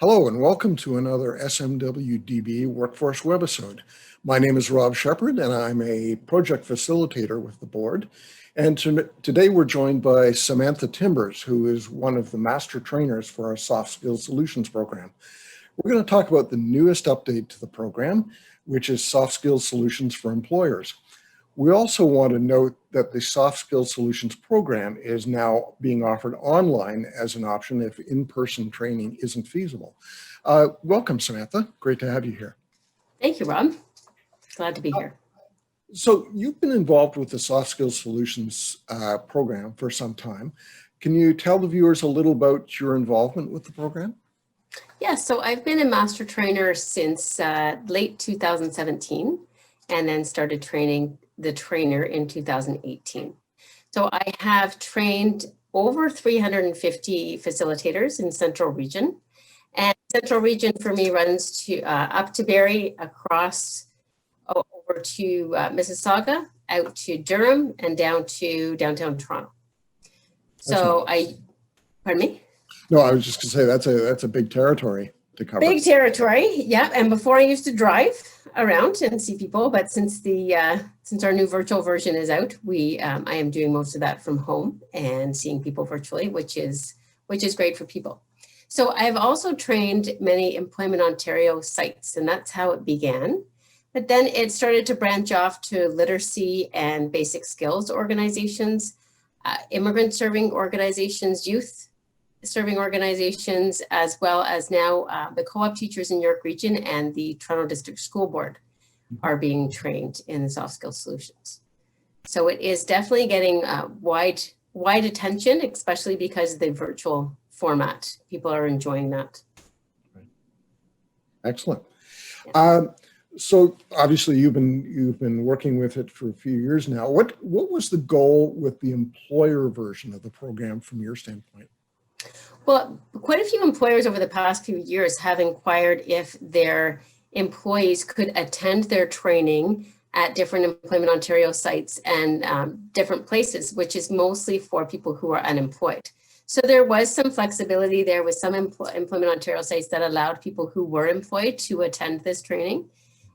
Hello and welcome to another SMWDB Workforce webisode. My name is Rob Shepard and I'm a project facilitator with the board. And today we're joined by Samantha Timbers, who is one of the master trainers for our Soft Skills Solutions program. We're going to talk about the newest update to the program, which is Soft Skills Solutions for Employers. We also want to note that the Soft Skills Solutions program is now being offered online as an option if in-person training isn't feasible. Welcome, Samantha. Great to have you here. Thank you, Rob. Glad to be here. So you've been involved with the Soft Skills Solutions program for some time. Can you tell the viewers a little about your involvement with the program? Yes, so I've been a master trainer since late 2017 and then started training the trainer in 2018. So I have trained over 350 facilitators in Central Region. And Central Region for me runs to up to Barrie, across over to Mississauga, out to Durham, and down to downtown Toronto. So pardon me? No, I was just going to say that's a big territory to cover. Big territory, yeah. And before I used to drive around and see people, but since our new virtual version is out, I am doing most of that from home and seeing people virtually, which is great for people. So I've also trained many Employment Ontario sites, and that's how it began. But then it started to branch off to literacy and basic skills organizations, immigrant serving organizations, youth serving organizations, as well as now the co-op teachers in York Region and the Toronto District School Board are being trained in the soft skills solutions. So it is definitely getting wide attention, especially because of the virtual format. People are enjoying that. Excellent. Yeah. So obviously you've been working with it for a few years now. What was the goal with the employer version of the program from your standpoint? Well, quite a few employers over the past few years have inquired if their employees could attend their training at different Employment Ontario sites and different places, which is mostly for people who are unemployed. So there was some flexibility there with some Employment Ontario sites that allowed people who were employed to attend this training.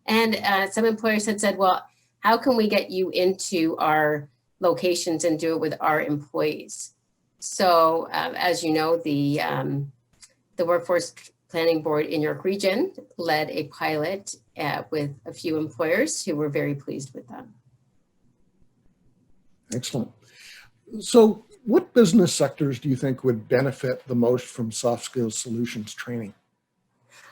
And some employers had said, well, how can we get you into our locations and do it with our employees? So as you know, the Workforce Planning Board in York Region led a pilot with a few employers who were very pleased with that. Excellent. So what business sectors do you think would benefit the most from soft skills solutions training?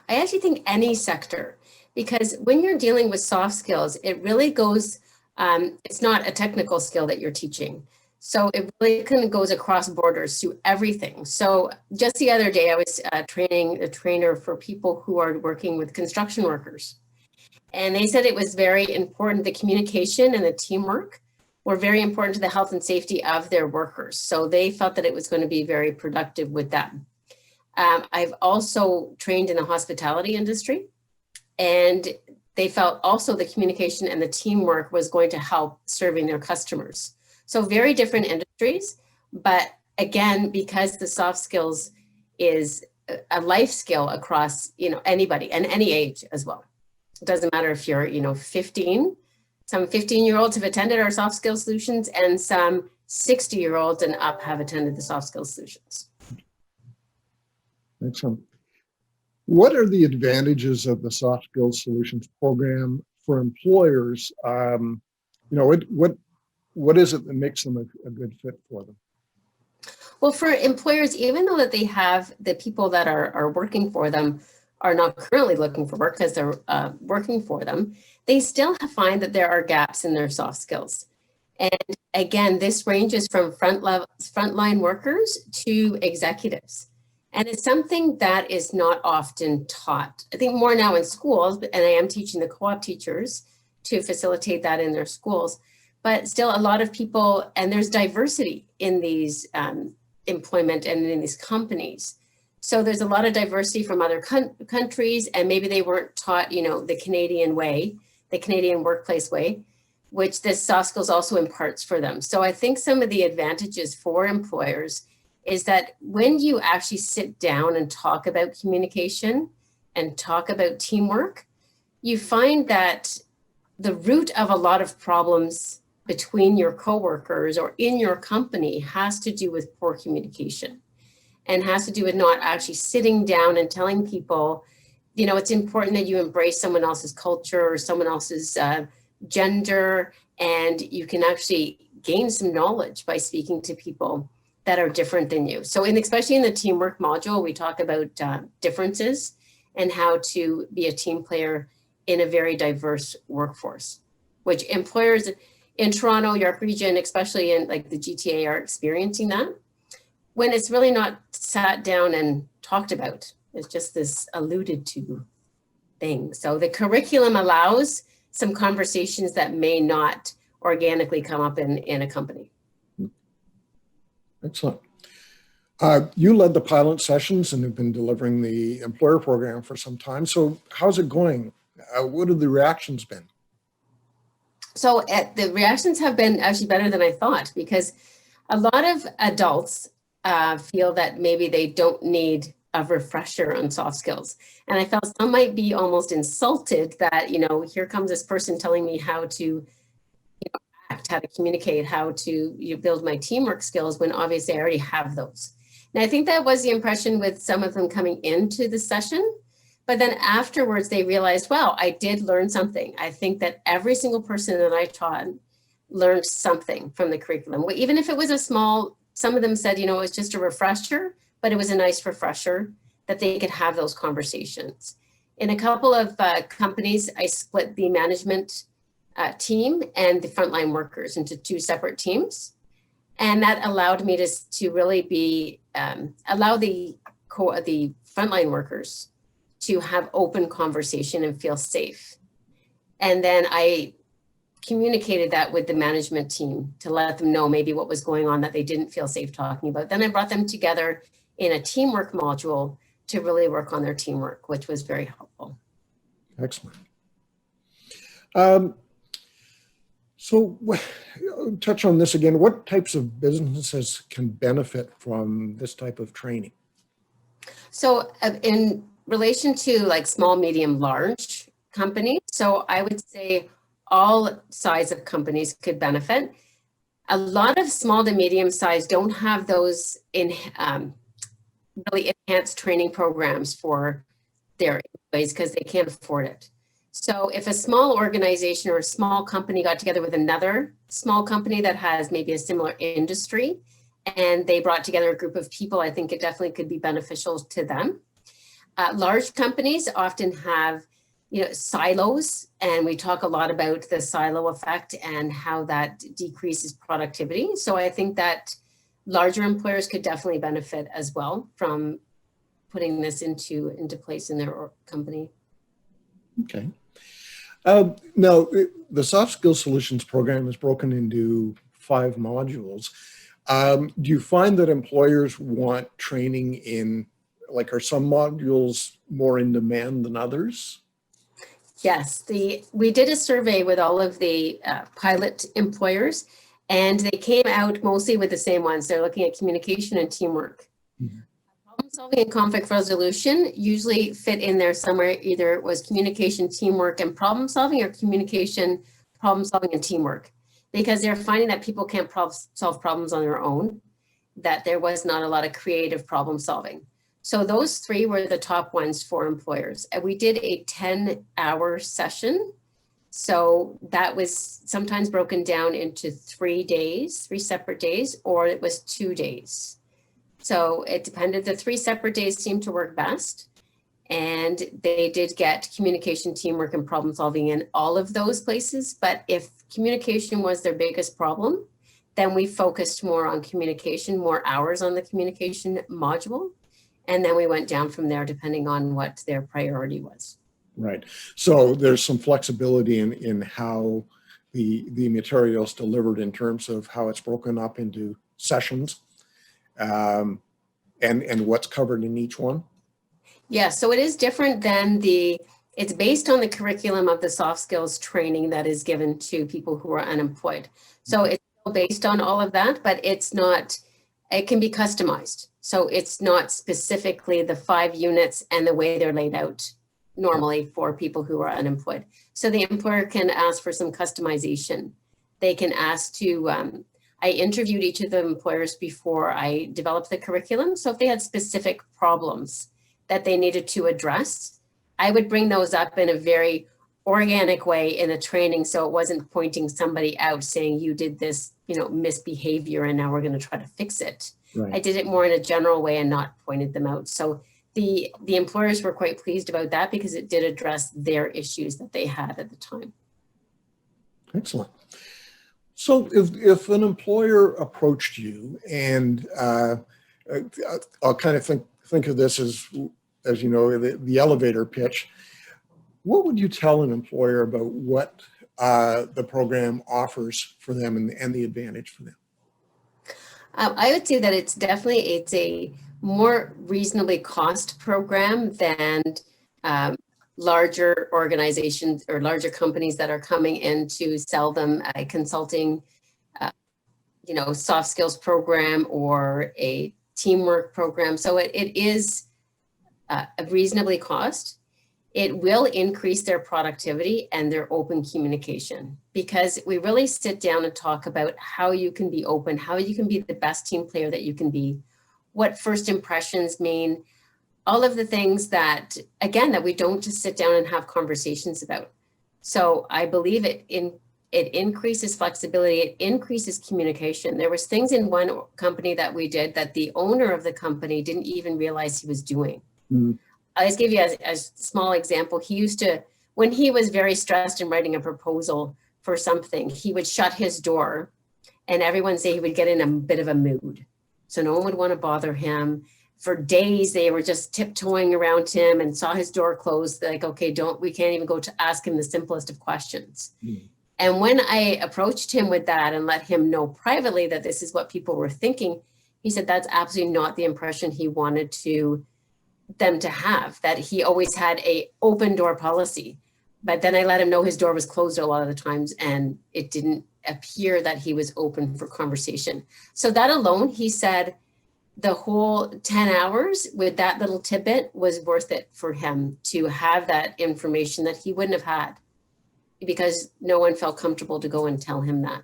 I actually think any sector, because when you're dealing with soft skills, it really goes, it's not a technical skill that you're teaching. So it really kind of goes across borders to everything. So just the other day, I was training a trainer for people who are working with construction workers. And they said it was very important, the communication and the teamwork were very important to the health and safety of their workers. So they felt that it was going to be very productive with them. I've also trained in the hospitality industry, and they felt also the communication and the teamwork was going to help serving their customers. So very different industries, but again, because the soft skills is a life skill across, anybody and any age as well. It doesn't matter if you're, 15, some 15-year-olds have attended our soft skills solutions and some 60-year-olds and up have attended the soft skills solutions. Excellent. What are the advantages of the soft skills solutions program for employers? What is it that makes them a good fit for them? Well, for employers, even though that they have the people that are working for them are not currently looking for work because they're working for them, they still find that there are gaps in their soft skills. And again, this ranges from frontline workers to executives. And it's something that is not often taught. I think more now in schools, and I am teaching the co-op teachers to facilitate that in their schools. But still a lot of people, and there's diversity in these employment and in these companies. So there's a lot of diversity from other countries, and maybe they weren't taught, the Canadian way, the Canadian workplace way, which this soft skills also imparts for them. So I think some of the advantages for employers is that when you actually sit down and talk about communication and talk about teamwork, you find that the root of a lot of problems between your coworkers or in your company has to do with poor communication, and has to do with not actually sitting down and telling people, you know, it's important that you embrace someone else's culture or someone else's gender, and you can actually gain some knowledge by speaking to people that are different than you. So especially in the teamwork module, we talk about differences and how to be a team player in a very diverse workforce, which employers in Toronto, York Region, especially in like the GTA, are experiencing that when it's really not sat down and talked about. It's just this alluded to thing. So the curriculum allows some conversations that may not organically come up in a company. Excellent. You led the pilot sessions and have been delivering the employer program for some time. So how's it going? What have the reactions been? So the reactions have been actually better than I thought, because a lot of adults feel that maybe they don't need a refresher on soft skills. And I felt some might be almost insulted that, you know, here comes this person telling me how to act, how to communicate, how to build my teamwork skills, when obviously I already have those. And I think that was the impression with some of them coming into the session. But then afterwards, they realized, wow, I did learn something. I think that every single person that I taught learned something from the curriculum. Even if it was a small, some of them said, you know, it was just a refresher, but it was a nice refresher that they could have those conversations. In a couple of companies, I split the management team and the frontline workers into two separate teams. And that allowed me to really be, allow the frontline workers to have open conversation and feel safe. And then I communicated that with the management team to let them know maybe what was going on that they didn't feel safe talking about. Then I brought them together in a teamwork module to really work on their teamwork, which was very helpful. Excellent. So touch on this again. What types of businesses can benefit from this type of training? So in relation to like small, medium, large companies, so I would say all size of companies could benefit. A lot of small to medium size don't have those really enhanced training programs for their employees because they can't afford it. So if a small organization or a small company got together with another small company that has maybe a similar industry, and they brought together a group of people, I think it definitely could be beneficial to them. Large companies often have, you know, silos, and we talk a lot about the silo effect and how that decreases productivity. So I think that larger employers could definitely benefit as well from putting this into place in their company. Okay. Now, the Soft Skills Solutions program is broken into 5 modules. Do you find that employers want training in, like, are some modules more in demand than others? Yes, we did a survey with all of the pilot employers, and they came out mostly with the same ones. They're looking at communication and teamwork. Mm-hmm. Problem solving and conflict resolution usually fit in there somewhere. Either it was communication, teamwork, and problem solving, or communication, problem solving, and teamwork. Because they're finding that people can't solve problems on their own, that there was not a lot of creative problem solving. So those 3 were the top ones for employers. And we did a 10-hour session. So that was sometimes broken down into 3 separate days, or it was 2 days. So it depended. The 3 separate days seemed to work best. And they did get communication, teamwork, and problem solving in all of those places. But if communication was their biggest problem, then we focused more on communication, more hours on the communication module. And then we went down from there depending on what their priority was. Right. So there's some flexibility in how the material is delivered in terms of how it's broken up into sessions and what's covered in each one. Yeah, so it is different than it's based on the curriculum of the soft skills training that is given to people who are unemployed. So it's based on all of that, but it's not it can be customized. So it's not specifically the 5 units and the way they're laid out normally for people who are unemployed. So the employer can ask for some customization. They can ask to, I interviewed each of the employers before I developed the curriculum. So if they had specific problems that they needed to address, I would bring those up in a very organic way in a training. So it wasn't pointing somebody out saying you did this, misbehavior and now we're going to try to fix it. Right. I did it more in a general way and not pointed them out. So the employers were quite pleased about that because it did address their issues that they had at the time. Excellent. So if an employer approached you and I'll kind of think of this as the elevator pitch, what would you tell an employer about what the program offers for them and the advantage for them? I would say that it's a more reasonably cost program than larger organizations or larger companies that are coming in to sell them a consulting, soft skills program or a teamwork program. So it is reasonably cost. It will increase their productivity and their open communication because we really sit down and talk about how you can be open, how you can be the best team player that you can be, what first impressions mean, all of the things that, again, that we don't just sit down and have conversations about. So I believe it increases flexibility, it increases communication. There was things in one company that we did that the owner of the company didn't even realize he was doing. Mm-hmm. I'll just give you a small example. He used to, when he was very stressed in writing a proposal for something, he would shut his door and everyone say he would get in a bit of a mood. So no one would want to bother him. For days, they were just tiptoeing around him and saw his door closed. Like, okay, we can't even go to ask him the simplest of questions. Mm. And when I approached him with that and let him know privately that this is what people were thinking, he said that's absolutely not the impression he wanted them to have, that he always had a open door policy. But then I let him know his door was closed a lot of the times and it didn't appear that he was open for conversation. So that alone, he said the whole 10 hours with that little tidbit was worth it for him to have that information that he wouldn't have had because no one felt comfortable to go and tell him that.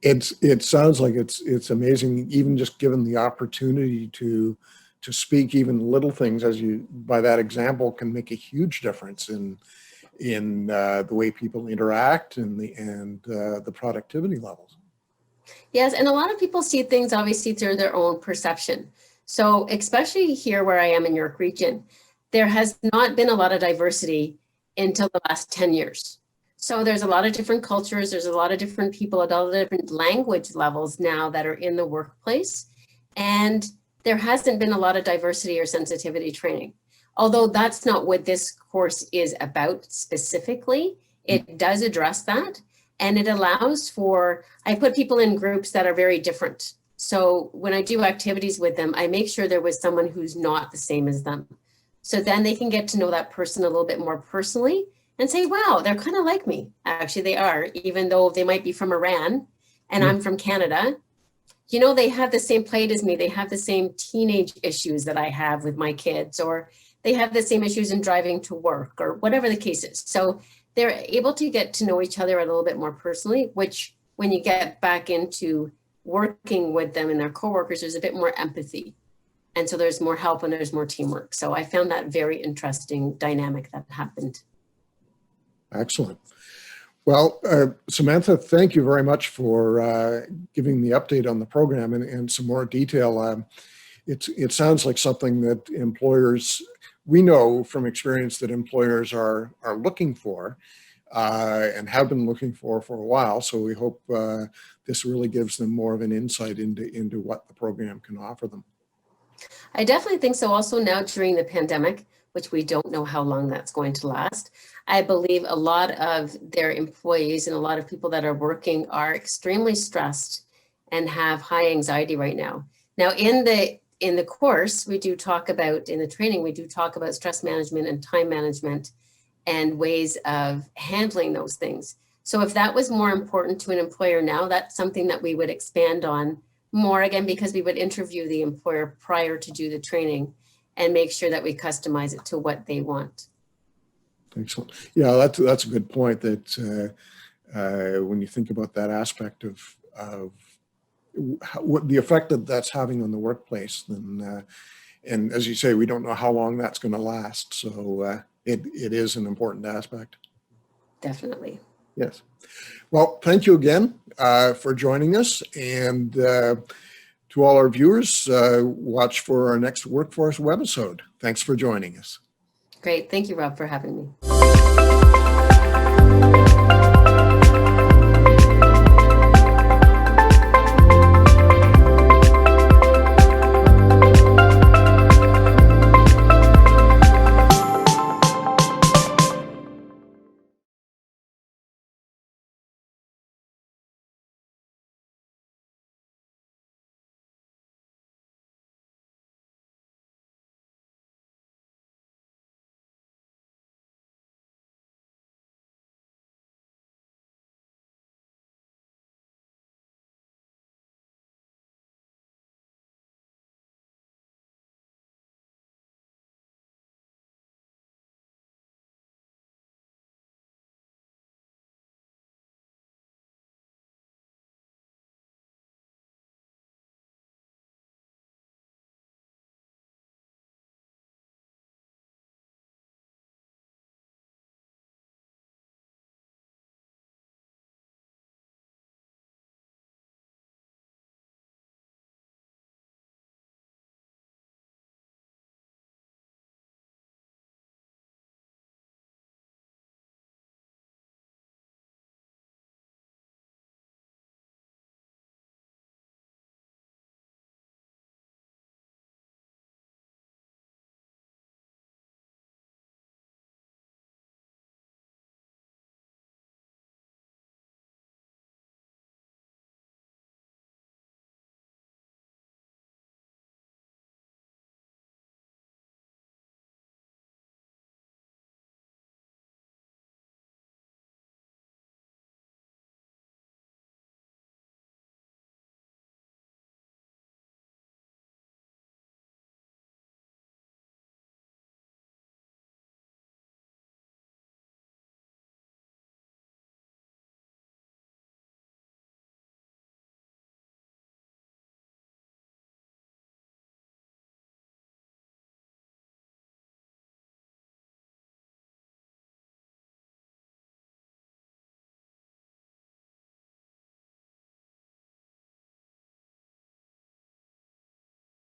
It sounds like it's amazing, even just given the opportunity to speak even little things by that example can make a huge difference in the way people interact and the productivity levels. Yes, and a lot of people see things obviously through their own perception. So especially here where I am in York Region, there has not been a lot of diversity until the last 10 years. So there's a lot of different cultures, there's a lot of different people at all the different language levels now that are in the workplace. And there hasn't been a lot of diversity or sensitivity training. Although that's not what this course is about specifically, it does address that. And it allows I put people in groups that are very different. So when I do activities with them, I make sure there was someone who's not the same as them. So then they can get to know that person a little bit more personally and say, wow, they're kind of like me. Actually, they are, even though they might be from Iran and I'm from Canada. They have the same plight as me. They have the same teenage issues that I have with my kids, or they have the same issues in driving to work or whatever the case is. So they're able to get to know each other a little bit more personally, which when you get back into working with them and their coworkers, there's a bit more empathy. And so there's more help and there's more teamwork. So I found that very interesting dynamic that happened. Excellent. Well, Samantha, thank you very much for giving the update on the program and some more detail. It sounds like something that employers, we know from experience that employers are looking for and have been looking for a while. So we hope this really gives them more of an insight into what the program can offer them. I definitely think so. Also now during the pandemic, which we don't know how long that's going to last, I believe a lot of their employees and a lot of people that are working are extremely stressed and have high anxiety right now. Now in the course, we do talk about, in the training, we do talk about stress management and time management and ways of handling those things. So if that was more important to an employer now, that's something that we would expand on more, again, because we would interview the employer prior to do the training and make sure that we customize it to what they want. Excellent. Yeah, that's a good point. That when you think about that aspect of what the effect that that's having on the workplace, then and as you say, we don't know how long that's going to last. So it is an important aspect. Definitely. Yes. Well, thank you again for joining us, and to all our viewers, watch for our next Workforce webisode. Thanks for joining us. Great. Thank you, Rob, for having me.